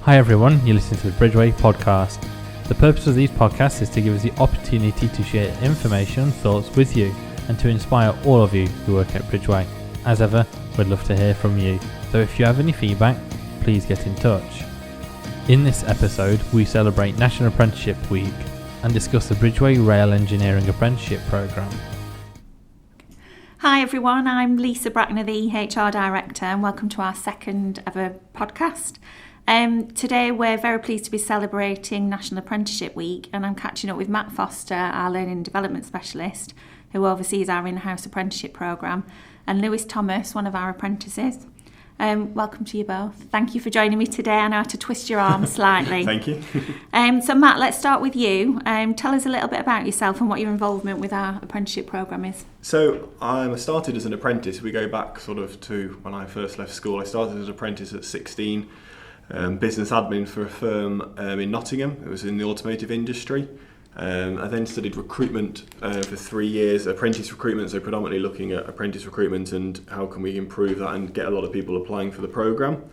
Hi everyone, you're listening to the Bridgeway podcast. The purpose of these podcasts is to give us the opportunity to share information and thoughts with you and to inspire all of you who work at Bridgeway. As ever, we'd love to hear from you, so if you have any feedback, please get in touch. In this episode, we celebrate National Apprenticeship Week and discuss the Bridgeway Rail Engineering Apprenticeship Programme. Hi everyone, I'm Lisa Brackner, the HR Director, and welcome to our second ever podcast. Today we're very pleased to be celebrating National Apprenticeship Week, and I'm catching up with Matt Foster, our Learning and Development Specialist, who oversees our in-house apprenticeship programme, and Lewis Thomas, one of our apprentices. Welcome to you both. Thank you for joining me today. I know how to twist your arm slightly. Thank you. So Matt, let's start with you. Tell us a little bit about yourself and what your involvement with our apprenticeship programme is. So I started as an apprentice. We go back sort of to when I first left school. I started as an apprentice at 16. Business admin for a firm in Nottingham. It was in the automotive industry. I then studied recruitment for 3 years, apprentice recruitment, so predominantly looking at apprentice recruitment and how can we improve that and get a lot of people applying for the programme.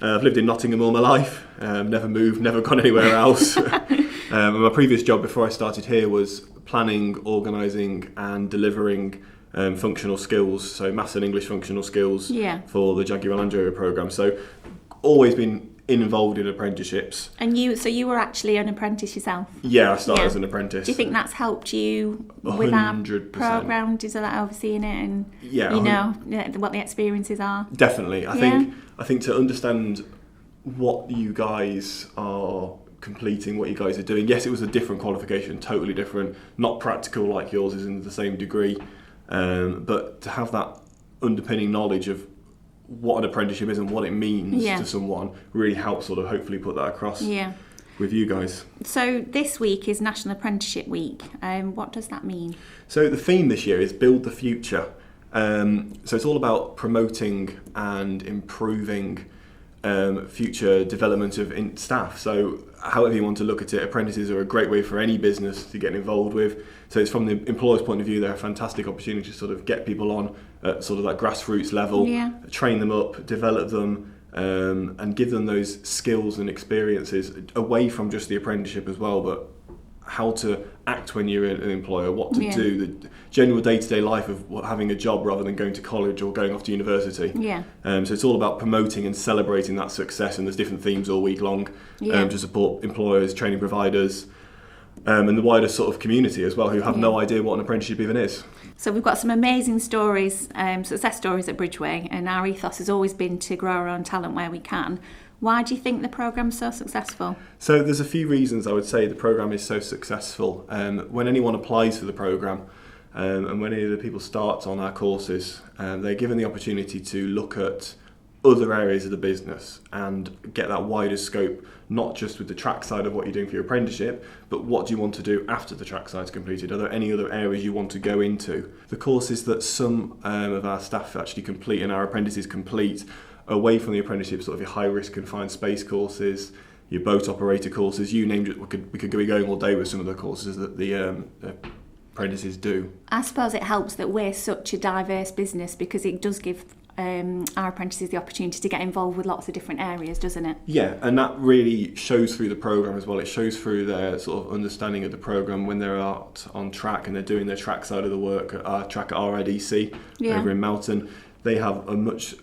I've lived in Nottingham all my life, never moved, never gone anywhere else. My previous job before I started here was planning, organising and delivering functional skills, so Maths and English functional skills for the Jaguar Land Rover programme. So always been involved in apprenticeships. And you were actually an apprentice yourself? Yeah, I started as an apprentice. Do you think that's helped you 100%. With our programme? Is that overseeing it and you know what the experiences are? Definitely. I think to understand what you guys are completing, what you guys are doing. Yes, it was a different qualification, totally different, not practical like yours is in the same degree, but to have that underpinning knowledge of what an apprenticeship is and what it means to someone really helps sort of hopefully put that across with you guys. So this week is National Apprenticeship Week. What does that mean? So the theme this year is Build the Future. So it's all about promoting and improving future development of staff. So however you want to look at it, apprentices are a great way for any business to get involved with. So it's from the employer's point of view, they're a fantastic opportunity to sort of get people on at sort of that grassroots level, train them up, develop them, and give them those skills and experiences away from just the apprenticeship as well, but how to act when you're an employer, what to do, the general day-to-day life of having a job rather than going to college or going off to university. So it's all about promoting and celebrating that success, and there's different themes all week long to support employers, training providers, and the wider sort of community as well, who have no idea what an apprenticeship even is. So we've got some amazing stories, success stories at Bridgeway, and our ethos has always been to grow our own talent where we can. Why do you think the programme's so successful? So there's a few reasons I would say the programme is so successful. When anyone applies for the programme and when any of the people start on our courses, they're given the opportunity to look at other areas of the business and get that wider scope, not just with the track side of what you're doing for your apprenticeship, but what do you want to do after the track side's completed? Are there any other areas you want to go into? The courses that some of our staff actually complete and our apprentices complete away from the apprenticeship, sort of your high risk confined space courses, your boat operator courses, you named it. We could be going all day with some of the courses that the apprentices do. I suppose it helps that we're such a diverse business because it does give our apprentices the opportunity to get involved with lots of different areas, doesn't it? Yeah, and that really shows through the programme as well. It shows through their sort of understanding of the programme when they're out on track and they're doing their track side of the work at our track at RIDC over in Melton. They have a much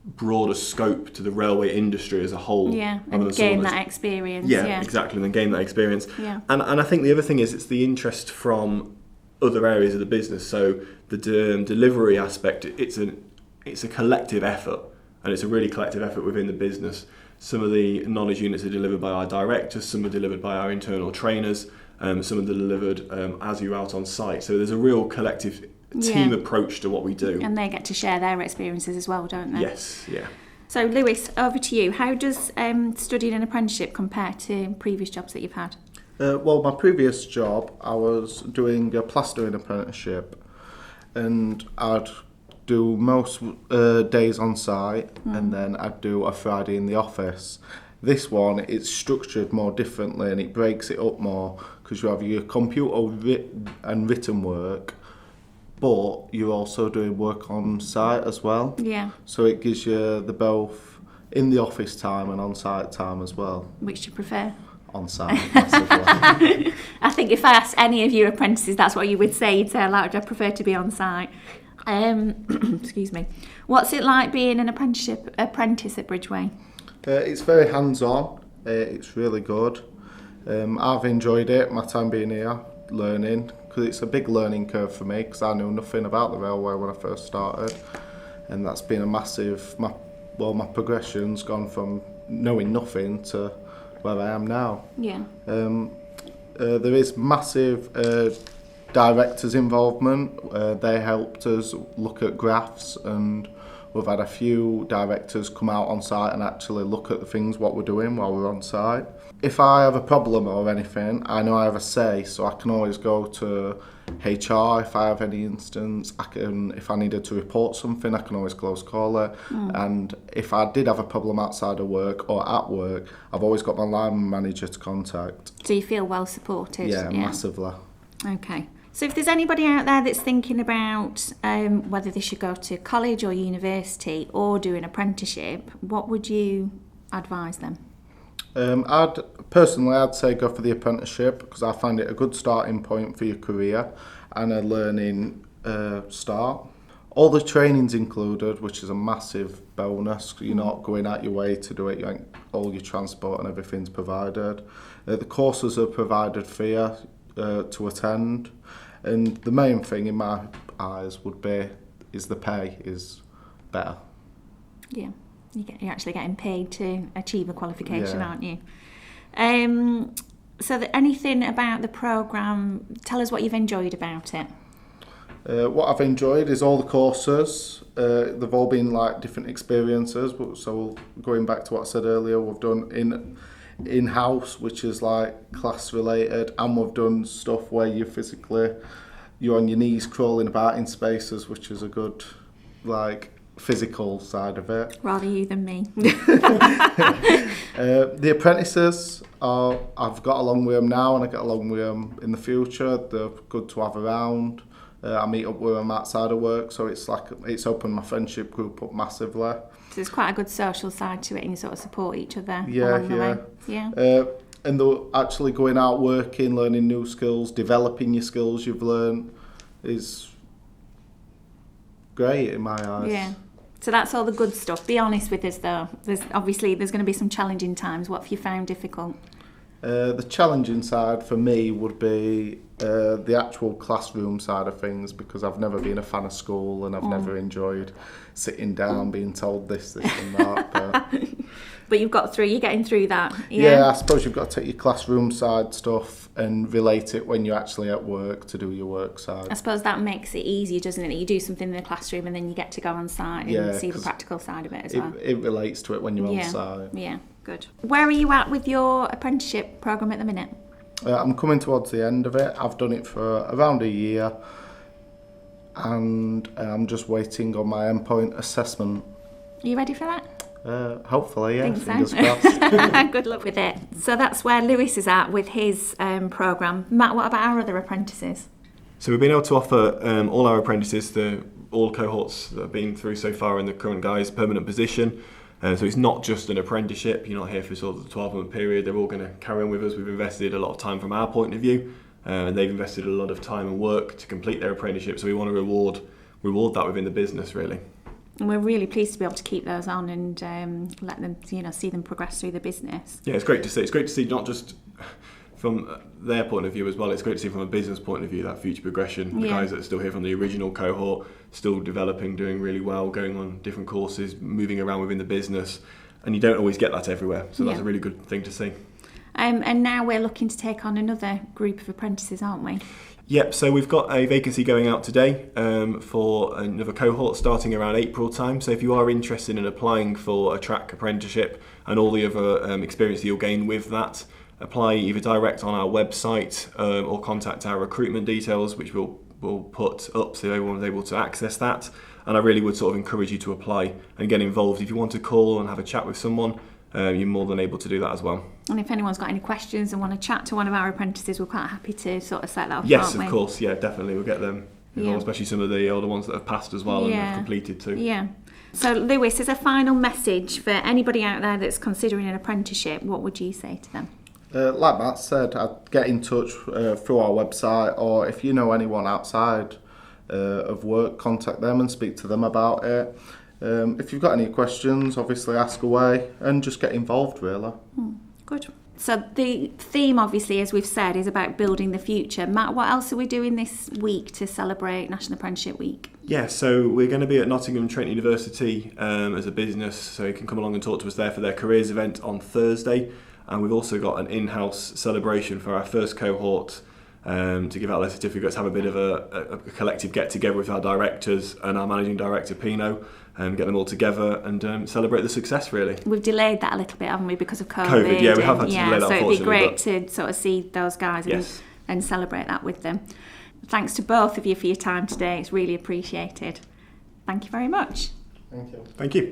broader scope to the railway industry as a whole. And gain that experience. Exactly, and gain that experience. And I think the other thing is it's the interest from other areas of the business. So the delivery aspect, it's a collective effort, and it's a really collective effort within the business. Some of the knowledge units are delivered by our directors, some are delivered by our internal trainers, some are delivered as you're out on site. So there's a real collective team approach to what we do. And they get to share their experiences as well, don't they? Yes, So Lewis, over to you. How does studying an apprenticeship compare to previous jobs that you've had? Well, my previous job, I was doing a plastering apprenticeship, and I'd do most days on site, and then I'd do a Friday in the office. This one, it's structured more differently and it breaks it up more because you have your computer and written work, but you're also doing work on site as well. Yeah. So it gives you the both in the office time and on-site time as well. Which do you prefer? On-site, massively. I think if I asked any of your apprentices, that's what you would say. You'd say, I prefer to be on site. Excuse me. What's it like being an apprentice at Bridgeway? It's very hands-on. It's really good. I've enjoyed it, my time being here, learning, because it's a big learning curve for me, because I knew nothing about the railway when I first started. And that's been a massive, my progression's gone from knowing nothing to where I am now. Yeah. There is massive directors' involvement. They helped us look at graphs, and we've had a few directors come out on site and actually look at the things, what we're doing while we're on site. If I have a problem or anything, I know I have a say, so I can always go to HR if I have any instance. If I needed to report something, I can always close call it. And if I did have a problem outside of work or at work, I've always got my line manager to contact. So you feel well supported? Yeah, massively. Okay. So if there's anybody out there that's thinking about whether they should go to college or university or do an apprenticeship, what would you advise them? I'd say go for the apprenticeship, because I find it a good starting point for your career and a learning start. All the training's included, which is a massive bonus. You're not going out your way to do it. All your transport and everything's provided. The courses are provided for you to attend. And the main thing in my eyes is the pay is better. Yeah. You're actually getting paid to achieve a qualification, Yeah. aren't you? So anything about the programme, tell us what you've enjoyed about it. What I've enjoyed is all the courses. They've all been like different experiences. So going back to what I said earlier, we've done in-house, which is like class related, and we've done stuff where you're on your knees crawling about in spaces, which is a good physical side of it. Rather you than me. The apprentices, I've got along with them now, and I get along with them in the future. They're good to have around. I meet up with them outside of work, so it's opened my friendship group up massively. So there's quite a good social side to it, and you sort of support each other Yeah, along the way. Yeah. And they're actually going out working, learning new skills, developing your skills you've learned is great in my eyes. Yeah. So that's all the good stuff. Be honest with us though. There's going to be some challenging times. What have you found difficult? The challenging side for me would be the actual classroom side of things, because I've never been a fan of school, and I've never enjoyed sitting down being told this and that. But you're getting through that. Yeah, I suppose you've got to take your classroom side stuff and relate it when you're actually at work to do your work side. I suppose that makes it easier, doesn't it? You do something in the classroom and then you get to go on site and see the practical side of it as well. It relates to it when you're on site. Yeah, good. Where are you at with your apprenticeship programme at the minute? I'm coming towards the end of it. I've done it for around a year, and I'm just waiting on my endpoint assessment. Are you ready for that? Hopefully, yeah. Think Fingers crossed. Good luck with it. So that's where Lewis is at with his programme. Matt, what about our other apprentices? So we've been able to offer all our apprentices, all cohorts that have been through so far in the current guise, permanent position. So it's not just an apprenticeship. You're not here for sort of the 12-month period. They're all going to carry on with us. We've invested a lot of time from our point of view, and they've invested a lot of time and work to complete their apprenticeship. So we want to reward that within the business, really. And we're really pleased to be able to keep those on and let them, see them progress through the business. Yeah, it's great to see. It's great to see not just from their point of view as well. It's great to see from a business point of view that future progression. The guys that are still here from the original cohort, still developing, doing really well, going on different courses, moving around within the business, and you don't always get that everywhere. So that's a really good thing to see. And now we're looking to take on another group of apprentices, aren't we? Yep, so we've got a vacancy going out today for another cohort starting around April time. So if you are interested in applying for a track apprenticeship and all the other experience that you'll gain with that, apply either direct on our website or contact our recruitment details, which we'll put up so everyone's able to access that. And I really would sort of encourage you to apply and get involved. If you want to call and have a chat with someone, you're more than able to do that as well. And if anyone's got any questions and want to chat to one of our apprentices, we're quite happy to sort of set that up. Yes, of course. Yeah, definitely. We'll get them involved, Yeah. especially some of the older ones that have passed as well and have completed too. Yeah. So Lewis, as a final message for anybody out there that's considering an apprenticeship, what would you say to them? Like Matt said, I'd get in touch through our website, or if you know anyone outside of work, contact them and speak to them about it. If you've got any questions, obviously ask away and just get involved, really. Good. So the theme, obviously, as we've said, is about building the future. Matt, what else are we doing this week to celebrate National Apprenticeship Week? Yeah, so we're going to be at Nottingham Trent University as a business, so you can come along and talk to us there for their careers event on Thursday. And we've also got an in-house celebration for our first cohort to give out their certificates, have a bit of a collective get-together with our directors and our managing director, Pino, and get them all together and celebrate the success, really. We've delayed that a little bit, haven't we, because of COVID? Yeah, we have had to delay that, so it'd be great but to sort of see those guys yes, and celebrate that with them. Thanks to both of you for your time today. It's really appreciated. Thank you very much. Thank you. Thank you.